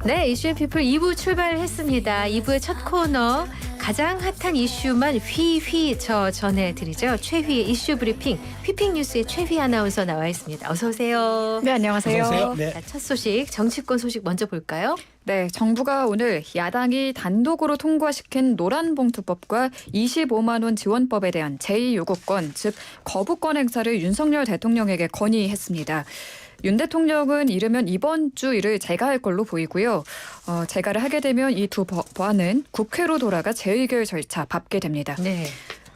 네, 이슈앤피플 2부 출발했습니다. 2부의 첫 코너 가장 핫한 이슈만 휘휘 전해드리죠. 최휘의 이슈 브리핑, 휘핑 뉴스의 최휘 아나운서 나와 있습니다. 어서 오세요. 네, 안녕하세요. 어서 오세요. 네. 자, 첫 소식, 정치권 소식 먼저 볼까요? 네, 정부가 오늘 야당이 단독으로 통과시킨 노란봉투법과 25만 원 지원법에 대한 제2요구권, 즉 거부권 행사를 윤석열 대통령에게 건의했습니다. 윤 대통령은 이르면 이번 주 일을 재가할 걸로 보이고요. 재가를 하게 되면 이 두 법안은 국회로 돌아가 재의결 절차 밟게 됩니다. 네.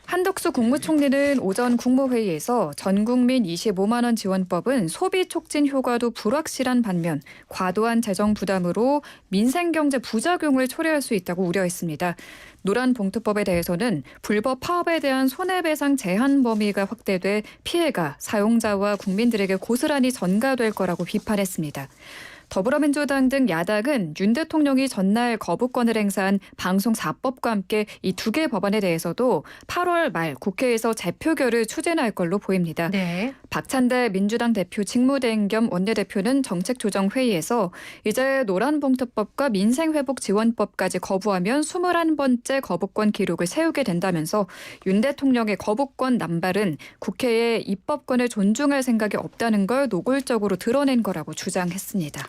한덕수 국무총리는 오전 국무회의에서 전국민 25만 원 지원법은 소비 촉진 효과도 불확실한 반면 과도한 재정 부담으로 민생경제 부작용을 초래할 수 있다고 우려했습니다. 노란봉투법에 대해서는 불법 파업에 대한 손해배상 제한 범위가 확대돼 피해가 사용자와 국민들에게 고스란히 전가될 거라고 비판했습니다. 더불어민주당 등 야당은 윤 대통령이 전날 거부권을 행사한 방송 4법과 함께 이 두 개 법안에 대해서도 8월 말 국회에서 재표결을 추진할 걸로 보입니다. 네. 박찬대 민주당 대표 직무대행 겸 원내대표는 정책조정회의에서 이제 노란봉투법과 민생회복지원법까지 거부하면 21번째 거부권 기록을 세우게 된다면서 윤 대통령의 거부권 남발은 국회의 입법권을 존중할 생각이 없다는 걸 노골적으로 드러낸 거라고 주장했습니다.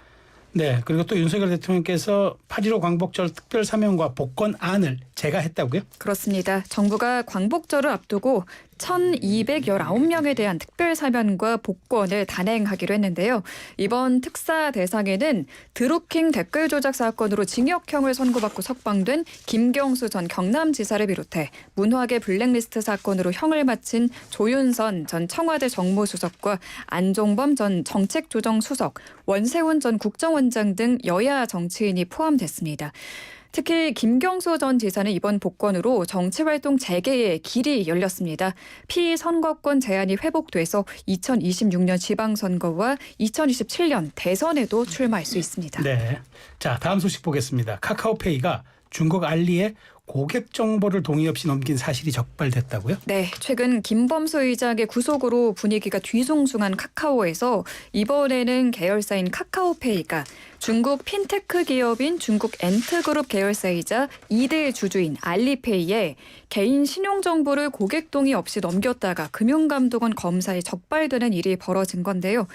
네, 그리고 또 윤석열 대통령께서 8.15 광복절 특별사면과 복권안을 제가했다고요? 그렇습니다. 정부가 광복절을 앞두고 1,219명에 대한 특별사면과 복권을 단행하기로 했는데요. 이번 특사 대상에는 드루킹 댓글 조작 사건으로 징역형을 선고받고 석방된 김경수 전 경남지사를 비롯해 문화계 블랙리스트 사건으로 형을 마친 조윤선 전 청와대 정무수석과 안종범 전 정책조정수석, 원세훈 전 국정원장 등 여야 정치인이 포함됐습니다. 특히 김경수 전 지사는 이번 복권으로 정치활동 재개의 길이 열렸습니다. 피선거권 제한이 회복돼서 2026년 지방선거와 2027년 대선에도 출마할 수 있습니다. 네. 자, 다음 소식 보겠습니다. 카카오페이가 중국 알리에 고객 정보를 동의 없이 넘긴 사실이 적발됐다고요? 네, 최근 김범수 의장의 구속으로 분위기가 뒤숭숭한 카카오에서 이번에는 계열사인 카카오페이가 중국 핀테크 기업인 중국 엔트그룹 계열사이자 2대 주주인 알리페이에 개인 신용정보를 고객 동의 없이 넘겼다가 금융감독원 검사에 적발되는 일이 벌어진 건데요.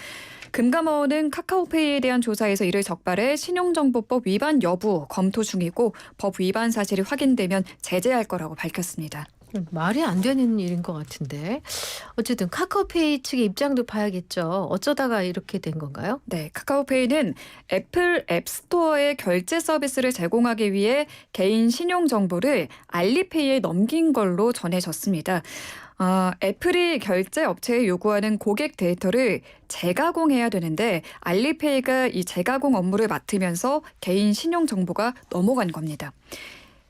금감원은 카카오페이에 대한 조사에서 이를 적발해 신용정보법 위반 여부 검토 중이고 법 위반 사실이 확인되면 제재할 거라고 밝혔습니다. 말이 안 되는 일인 것 같은데. 어쨌든 카카오페이 측의 입장도 봐야겠죠. 어쩌다가 이렇게 된 건가요? 네, 카카오페이는 애플 앱스토어의 결제 서비스를 제공하기 위해 개인 신용정보를 알리페이에 넘긴 걸로 전해졌습니다. 애플이 결제 업체에 요구하는 고객 데이터를 재가공해야 되는데 알리페이가 이 재가공 업무를 맡으면서 개인 신용정보가 넘어간 겁니다.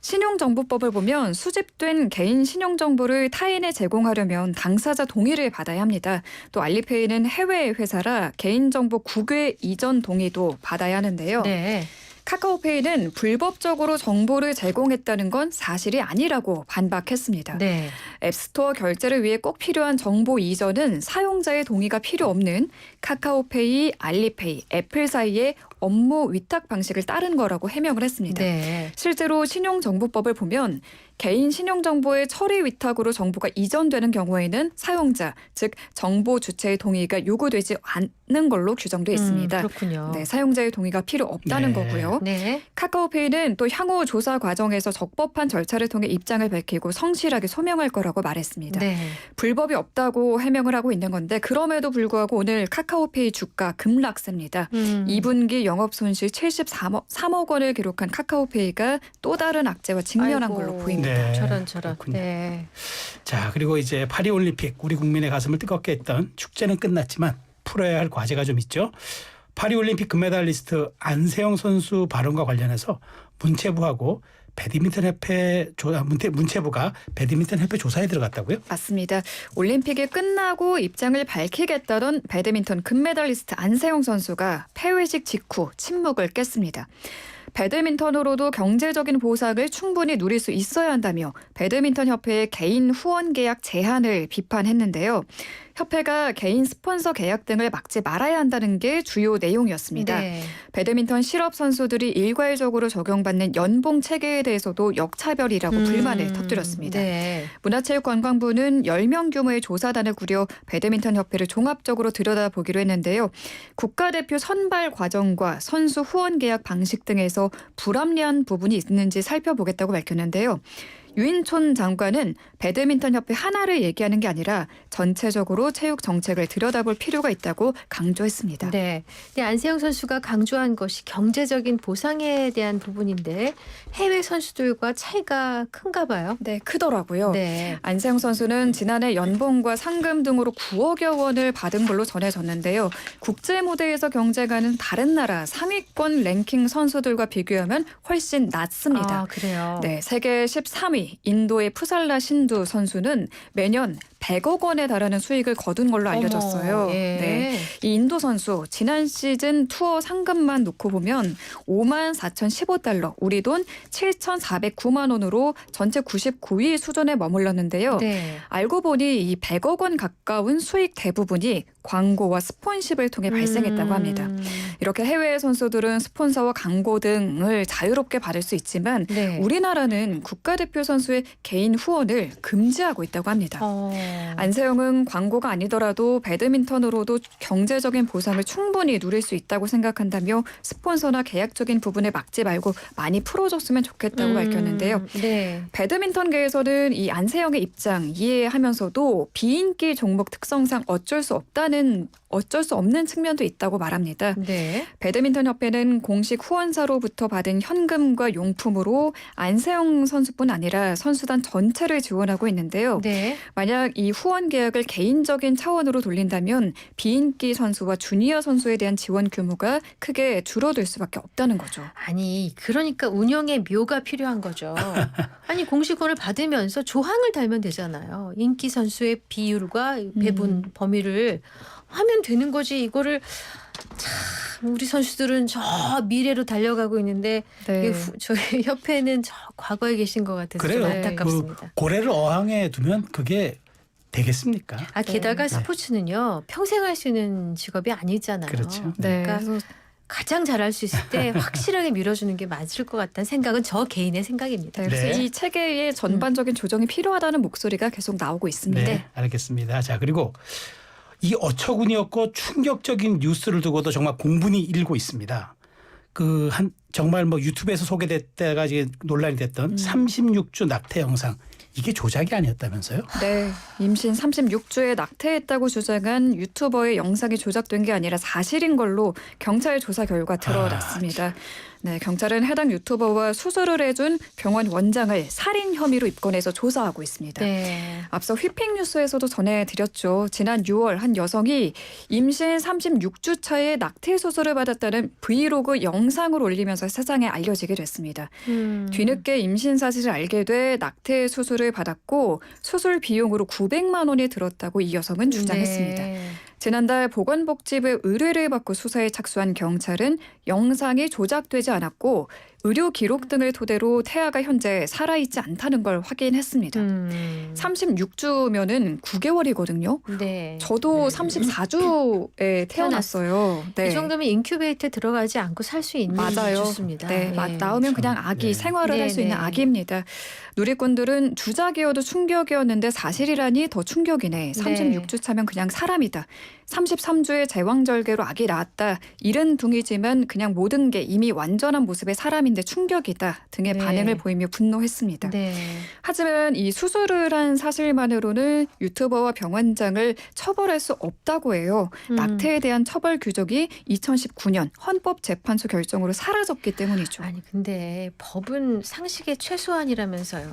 신용정보법을 보면 수집된 개인 신용정보를 타인에 제공하려면 당사자 동의를 받아야 합니다. 또 알리페이는 해외 회사라 개인정보 국외 이전 동의도 받아야 하는데요. 네. 카카오페이는 불법적으로 정보를 제공했다는 건 사실이 아니라고 반박했습니다. 네. 앱스토어 결제를 위해 꼭 필요한 정보 이전은 사용자의 동의가 필요 없는 카카오페이, 알리페이, 애플 사이의 업무 위탁 방식을 따른 거라고 해명을 했습니다. 네. 실제로 신용정보법을 보면 개인 신용정보의 처리 위탁으로 정보가 이전되는 경우에는 사용자, 즉 정보 주체의 동의가 요구되지 않는 걸로 규정돼 있습니다. 그렇군요. 네, 사용자의 동의가 필요 없다는 네. 거고요. 네. 카카오페이는 또 향후 조사 과정에서 적법한 절차를 통해 입장을 밝히고 성실하게 소명할 거라고 말했습니다. 네. 불법이 없다고 해명을 하고 있는 건데 그럼에도 불구하고 오늘 카카오페이 주가 급락세입니다. 2분기 영업 손실 73억 원을 기록한 카카오페이가 또 다른 악재와 직면한 아이고. 걸로 보입니다. 네. 저런. 그렇군요. 네. 자, 그리고 이제 파리올림픽 우리 국민의 가슴을 뜨겁게 했던 축제는 끝났지만 풀어야 할 과제가 좀 있죠. 파리올림픽 금메달리스트 안세영 선수 발언과 관련해서 문체부하고 문체부가 배드민턴 협회 조사에 들어갔다고요? 맞습니다. 올림픽이 끝나고 입장을 밝히겠다던 배드민턴 금메달리스트 안세영 선수가 폐회식 직후 침묵을 깼습니다. 배드민턴으로도 경제적인 보상을 충분히 누릴 수 있어야 한다며 배드민턴 협회의 개인 후원 계약 제한을 비판했는데요. 협회가 개인 스폰서 계약 등을 막지 말아야 한다는 게 주요 내용이었습니다. 네. 배드민턴 실업 선수들이 일괄적으로 적용받는 연봉 체계에 대해서도 역차별이라고 불만을 터뜨렸습니다. 네. 문화체육관광부는 10명 규모의 조사단을 꾸려 배드민턴 협회를 종합적으로 들여다보기로 했는데요. 국가대표 선발 과정과 선수 후원 계약 방식 등에서 불합리한 부분이 있는지 살펴보겠다고 밝혔는데요. 유인촌 장관은 배드민턴 협회 하나를 얘기하는 게 아니라 전체적으로 체육 정책을 들여다볼 필요가 있다고 강조했습니다. 네. 근데 안세영 선수가 강조한 것이 경제적인 보상에 대한 부분인데 해외 선수들과 차이가 큰가 봐요. 네, 크더라고요. 네. 안세영 선수는 지난해 연봉과 상금 등으로 9억여 원을 받은 걸로 전해졌는데요. 국제 무대에서 경쟁하는 다른 나라 상위권 랭킹 선수들과 비교하면 훨씬 낮습니다. 아, 그래요. 네, 세계 13위 인도의 푸살라 신두 선수는 매년 100억 원에 달하는 수익을 거둔 걸로 알려졌어요. 어머, 예. 네, 이 인도 선수 지난 시즌 투어 상금만 놓고 보면 54,015달러, 우리 돈 7,409만 원으로 전체 99위 수준에 머물렀는데요. 네. 알고 보니 이 100억 원 가까운 수익 대부분이 광고와 스폰십을 통해 발생했다고 합니다. 이렇게 해외 선수들은 스폰서와 광고 등을 자유롭게 받을 수 있지만 네. 우리나라는 국가대표 선수의 개인 후원을 금지하고 있다고 합니다. 안세영은 광고가 아니더라도 배드민턴으로도 경제적인 보상을 충분히 누릴 수 있다고 생각한다며 스폰서나 계약적인 부분을 막지 말고 많이 풀어줬으면 좋겠다고 밝혔는데요. 네. 배드민턴계에서는 이 안세영의 입장 이해하면서도 비인기 종목 특성상 어쩔 수 없는 측면도 있다고 말합니다. 네. 배드민턴 협회는 공식 후원사로부터 받은 현금과 용품으로 안세영 선수뿐 아니라 선수단 전체를 지원하고 있는데요. 네. 만약 이 후원 계약을 개인적인 차원으로 돌린다면 비인기 선수와 주니어 선수에 대한 지원 규모가 크게 줄어들 수밖에 없다는 거죠. 아니, 그러니까 운영의 묘가 필요한 거죠. 아니, 공식권을 받으면서 조항을 달면 되잖아요. 인기 선수의 비율과 배분 범위를 하면 되는 거지. 이거를 참 우리 선수들은 저 미래로 달려가고 있는데 네. 저희 협회는 저 과거에 계신 것 같아서 그래요. 좀 안타깝습니다. 그 고래를 어항에 두면 그게 되겠습니까? 아, 게다가 네. 스포츠는요. 평생 할 수 있는 직업이 아니잖아요. 그렇죠. 네. 그러니까 그래서 가장 잘할 수 있을 때 확실하게 밀어주는 게 맞을 것 같다는 생각은 저 개인의 생각입니다. 네, 그래서 네. 이 체계의 전반적인 조정이 필요하다는 목소리가 계속 나오고 있습니다. 네, 알겠습니다. 자, 그리고 이 어처구니없고 충격적인 뉴스를 두고도 정말 공분이 일고 있습니다. 정말 뭐 유튜브에서 소개됐다가 이제 논란이 됐던 36주 낙태 영상. 이게 조작이 아니었다면서요? 네, 임신 36주에 낙태했다고 주장한 유튜버의 영상이 조작된 게 아니라 사실인 걸로 경찰 조사 결과 드러났습니다. 네, 경찰은 해당 유튜버와 수술을 해준 병원 원장을 살인 혐의로 입건해서 조사하고 있습니다. 네. 앞서 휘핑 뉴스에서도 전해드렸죠. 지난 6월 한 여성이 임신 36주 차에 낙태 수술을 받았다는 브이로그 영상을 올리면서 세상에 알려지게 됐습니다. 뒤늦게 임신 사실을 알게 돼 낙태 수술을 받았고 수술 비용으로 900만 원이 들었다고 이 여성은 주장했습니다. 네. 지난달 보건복지부의 의뢰를 받고 수사에 착수한 경찰은 영상이 조작되지 않았고 의료 기록 등을 토대로 태아가 현재 살아있지 않다는 걸 확인했습니다. 36주면은 9개월이거든요. 네. 저도 34주에 태어났어요. 네. 이 정도면 인큐베이터에 들어가지 않고 살 수 있는 맞아요. 주스입니다. 네, 예. 나오면 그냥 아기 네. 생활을 할 수 네, 있는 네. 아기입니다. 누리꾼들은 주작이어도 충격이었는데 사실이라니 더 충격이네. 36주 차면 그냥 사람이다. 33주에 제왕절개로 아기 낳았다. 이른 둥이지만 그냥 모든 게 이미 완전한 모습의 사람인데 충격이다 등의 네. 반응을 보이며 분노했습니다. 네. 하지만 이 수술을 한 사실만으로는 유튜버와 병원장을 처벌할 수 없다고 해요. 낙태에 대한 처벌 규정이 2019년 헌법재판소 결정으로 사라졌기 때문이죠. 아니 근데 법은 상식의 최소한이라면서요.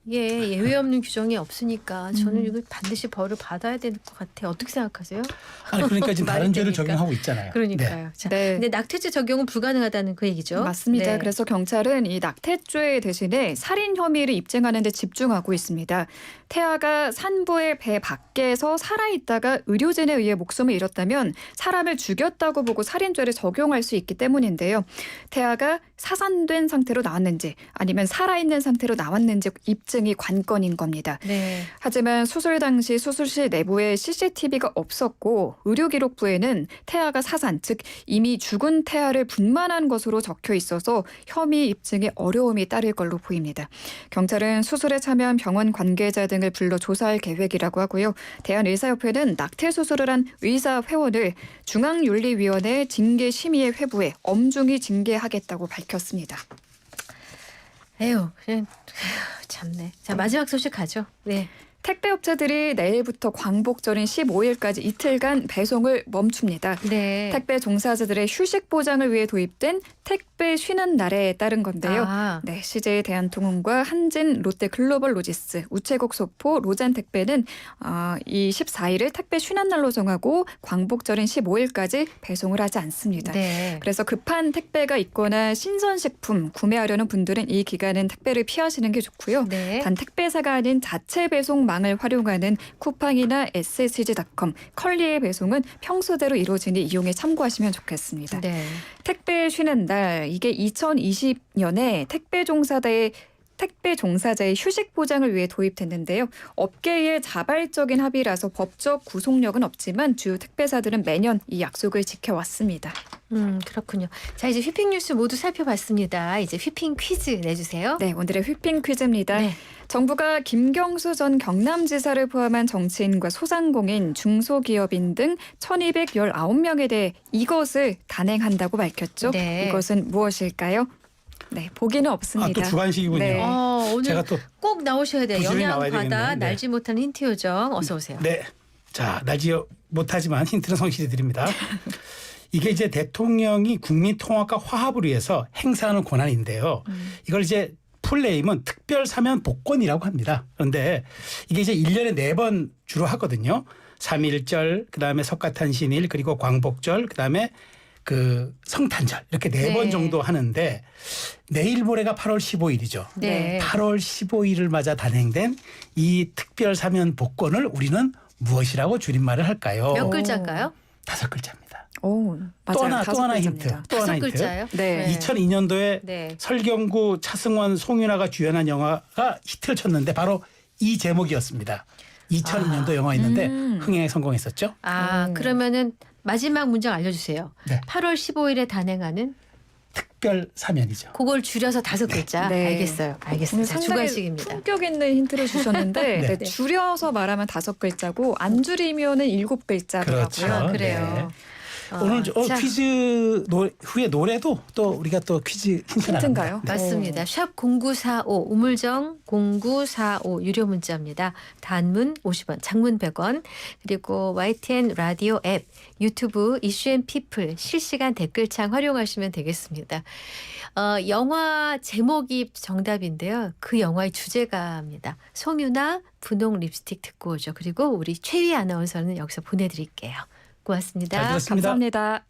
이게 예외 없는 규정이 없으니까 저는 이거 반드시 벌을 받아야 될 것 같아요. 어떻게 생각하세요? 아니 그러니까 지금 다른 말이 죄를 되니까. 적용하고 있잖아요. 그러니까요. 자, 네. 근데 낙태죄 적용은 불가능하다는 그 얘기죠. 맞습니다. 네. 그래서 경찰은 이 낙태죄 대신에 살인 혐의를 입증하는 데 집중하고 있습니다. 태아가 산부의 배 밖에서 살아있다가 의료진에 의해 목숨을 잃었다면 사람을 죽였다고 보고 살인죄를 적용할 수 있기 때문인데요. 태아가 사산된 상태로 나왔는지 아니면 살아있는 상태로 나왔는지 입증이 관건인 겁니다. 네. 하지만 수술 당시 수술실 내부에 CCTV가 없었고 의료기록부에는 태아가 사산, 즉 이미 죽은 태아를 분만한 것으로 적혀 있어서 혐의 입증에 어려움이 따를 걸로 보입니다. 경찰은 수술에 참여한 병원 관계자 등을 불러 조사할 계획이라고 하고요. 대한의사협회는 낙태 수술을 한 의사 회원을 중앙윤리위원회 징계심의에 회부해 엄중히 징계하겠다고 밝혔습니다. 에휴, 그냥 참네. 자, 마지막 소식 가죠. 네. 택배업체들이 내일부터 광복절인 15일까지 이틀간 배송을 멈춥니다. 네. 택배 종사자들의 휴식 보장을 위해 도입된 택배 쉬는 날에 따른 건데요. 아, 네, CJ 대한통운과 한진, 롯데글로벌로지스, 우체국 소포, 로잔택배는 이 14일을 택배 쉬는 날로 정하고 광복절인 15일까지 배송을 하지 않습니다. 네. 그래서 급한 택배가 있거나 신선식품 구매하려는 분들은 이 기간은 택배를 피하시는 게 좋고요. 네. 단 택배사가 아닌 자체 배송망을 활용하는 쿠팡이나 SSG닷컴, 컬리의 배송은 평소대로 이루어지니 이용에 참고하시면 좋겠습니다. 네. 택배 쉬는 날, 이게 2020년에 택배 종사자의 휴식 보장을 위해 도입됐는데요. 업계의 자발적인 합의라서 법적 구속력은 없지만 주요 택배사들은 매년 이 약속을 지켜왔습니다. 그렇군요. 자, 이제 휘핑 뉴스 모두 살펴봤습니다. 이제 휘핑 퀴즈 내주세요. 네, 오늘의 휘핑 퀴즈입니다. 네. 정부가 김경수 전 경남지사를 포함한 정치인과 소상공인, 중소기업인 등 1219명에 대해 이것을 단행한다고 밝혔죠. 네. 이것은 무엇일까요? 네, 보기는 없습니다. 또 주관식이군요. 네. 오늘 제가 또 꼭 나오셔야 돼요. 부지런히 나와야 영양바다 되겠네요. 네. 날지 못하는 힌트 요정 어서 오세요. 네. 자, 날지 못하지만 힌트는 성실히 드립니다. 이게 이제 대통령이 국민통합과 화합을 위해서 행사하는 권한인데요. 이걸 이제 풀네임은 특별사면 복권이라고 합니다. 그런데 이게 이제 1년에 4번 주로 하거든요. 3.1절, 그다음에 석가탄신일, 그리고 광복절, 그다음에 그 성탄절 이렇게 4번 네. 정도 하는데 내일 모레가 8월 15일이죠. 네. 8월 15일을 맞아 단행된 이 특별사면 복권을 우리는 무엇이라고 줄임말을 할까요? 몇 글자일까요? 5글자입니다. 오, 또 맞아요. 하나 힌트. 또 하나 5글자예요? 힌트. 네. 2002년도에 네. 설경구, 차승원, 송윤아가 주연한 영화가 히트를 쳤는데 바로 이 제목이었습니다. 2002년도 영화였는데 흥행에 성공했었죠. 그러면은 마지막 문장 알려주세요. 네. 8월 15일에 단행하는 특별사면이죠. 그걸 줄여서 5글자. 네. 알겠어요. 알겠습니다. 오늘 상당히 주관식입니다. 품격 있는 힌트를 주셨는데 네. 네, 줄여서 말하면 5글자고 안 줄이면은 7글자더라고요. 그렇죠. 그래요. 오늘 자, 퀴즈 후에 노래도 또 우리가 또 퀴즈 힌트 힌트인가요? 나갑니다. 맞습니다. 샵 0945 우물정 0945 유료 문자입니다. 단문 50원, 장문 100원. 그리고 YTN 라디오 앱, 유튜브 이슈앤피플 실시간 댓글창 활용하시면 되겠습니다. 영화 제목이 정답인데요. 그 영화의 주제가입니다. 송유나 분홍 립스틱 듣고 오죠. 그리고 우리 최희 아나운서는 여기서 보내드릴게요. 고맙습니다. 잘 들었습니다. 감사합니다.